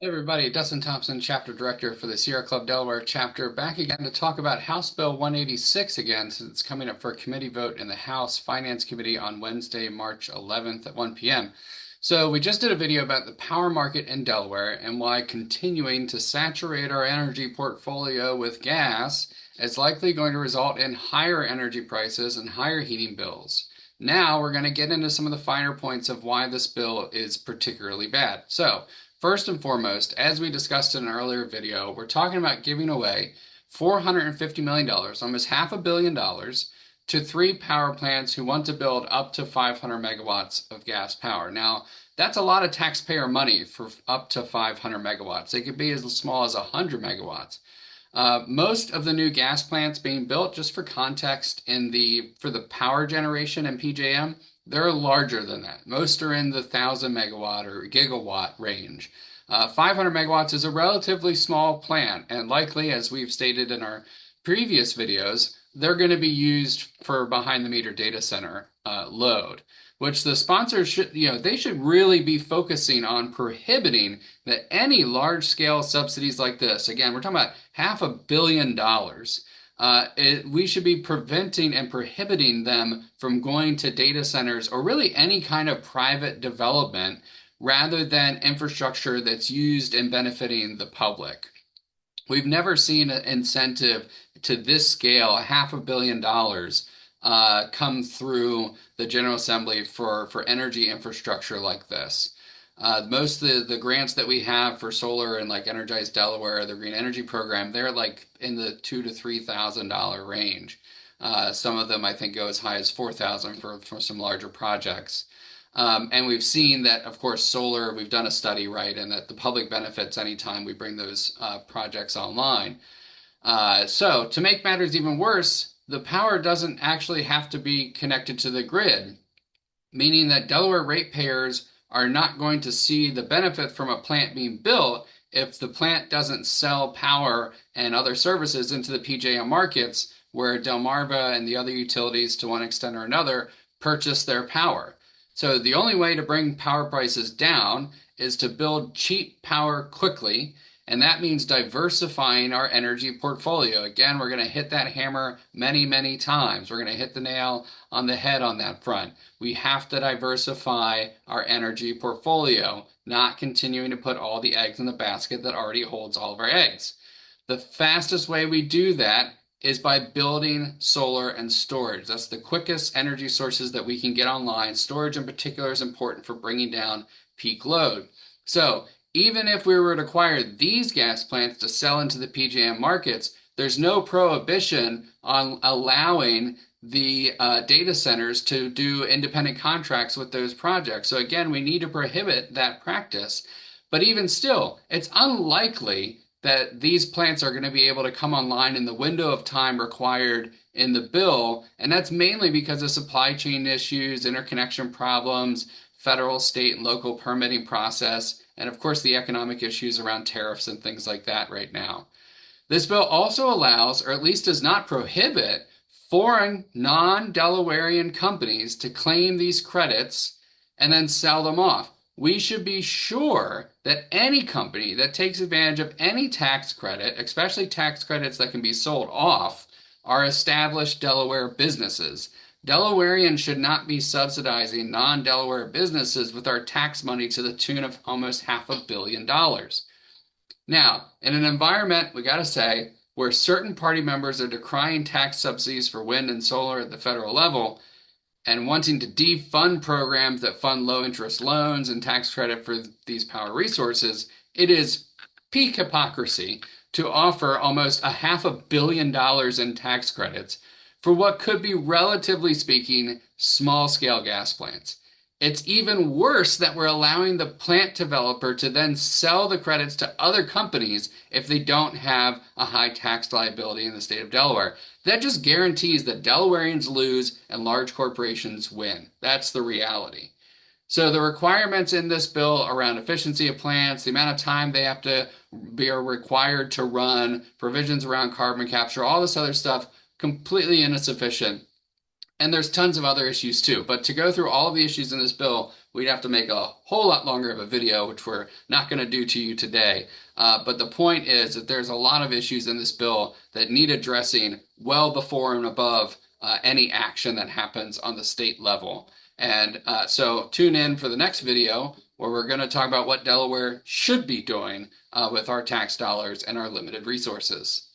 Hey everybody, Dustyn Thompson, Chapter Director for the Sierra Club Delaware Chapter, back again to talk about House Bill 186 again, since it's coming up for a committee vote in the House Finance Committee on Wednesday, March 11th at 1 p.m. So we just did a video about the power market in Delaware and why continuing to saturate our energy portfolio with gas is likely going to result in higher energy prices and higher heating bills. Now we're going to get into some of the finer points of why this bill is particularly bad. So, first and foremost, as we discussed in an earlier video, we're talking about giving away $450 million, almost $500 million, to three power plants who want to build up to 500 megawatts of gas power. Now, that's a lot of taxpayer money for up to 500 megawatts. It could be as small as 100 megawatts. Most of the new gas plants being built, just for context, for the power generation in PJM, they're larger than that. Most are in the 1,000 megawatt or gigawatt range. 500 megawatts is a relatively small plant, and likely, as we've stated in our previous videos, they're going to be used for behind the meter data center load, which the sponsors they should really be focusing on prohibiting that any large scale subsidies like this, again, we're talking about $500 million. We should be preventing and prohibiting them from going to data centers or really any kind of private development rather than infrastructure that's used in benefiting the public. We've never seen an incentive to this scale, $500 million, come through the General Assembly for energy infrastructure like this. Most of the grants that we have for solar and like Energize Delaware, the Green Energy Program, they're like in the $2,000 to $3,000 range. Some of them I think go as high as $4,000 for some larger projects. And we've seen that, of course, solar, we've done a study, right, and that the public benefits anytime we bring those projects online. So to make matters even worse, the power doesn't actually have to be connected to the grid, meaning that Delaware ratepayers are not going to see the benefit from a plant being built if the plant doesn't sell power and other services into the PJM markets where Delmarva and the other utilities, to one extent or another, purchase their power. So the only way to bring power prices down is to build cheap power quickly, and that means diversifying our energy portfolio. Again, we're going to hit that hammer many, many times. We're going to hit the nail on the head on that front. We have to diversify our energy portfolio, not continuing to put all the eggs in the basket that already holds all of our eggs. The fastest way we do that is by building solar and storage. That's the quickest energy sources that we can get online. Storage in particular is important for bringing down peak load. So even if we were to acquire these gas plants to sell into the PJM markets, there's no prohibition on allowing the data centers to do independent contracts with those projects. So again, we need to prohibit that practice. But even still, it's unlikely that these plants are going to be able to come online in the window of time required in the bill, and that's mainly because of supply chain issues, interconnection problems, federal, state, and local permitting process, and of course the economic issues around tariffs and things like that right now. This bill also allows, or at least does not prohibit, foreign non-Delawarean companies to claim these credits and then sell them off. We should be sure that any company that takes advantage of any tax credit, especially tax credits that can be sold off, are established Delaware businesses. Delawareans should not be subsidizing non-Delaware businesses with our tax money to the tune of almost $500 million. Now, in an environment, we got to say, where certain party members are decrying tax subsidies for wind and solar at the federal level, and wanting to defund programs that fund low-interest loans and tax credit for these power resources, it is peak hypocrisy to offer almost $500 million in tax credits for what could be, relatively speaking, small-scale gas plants. It's even worse that we're allowing the plant developer to then sell the credits to other companies if they don't have a high tax liability in the state of Delaware. That just guarantees that Delawareans lose and large corporations win. That's the reality. So the requirements in this bill around efficiency of plants, the amount of time they have to be required to run, provisions around carbon capture, all this other stuff, completely insufficient. And there's tons of other issues too. But to go through all of the issues in this bill, we'd have to make a whole lot longer of a video, which we're not going to do to you today. But the point is that there's a lot of issues in this bill that need addressing well before and above any action that happens on the state level. And so tune in for the next video where we're going to talk about what Delaware should be doing with our tax dollars and our limited resources.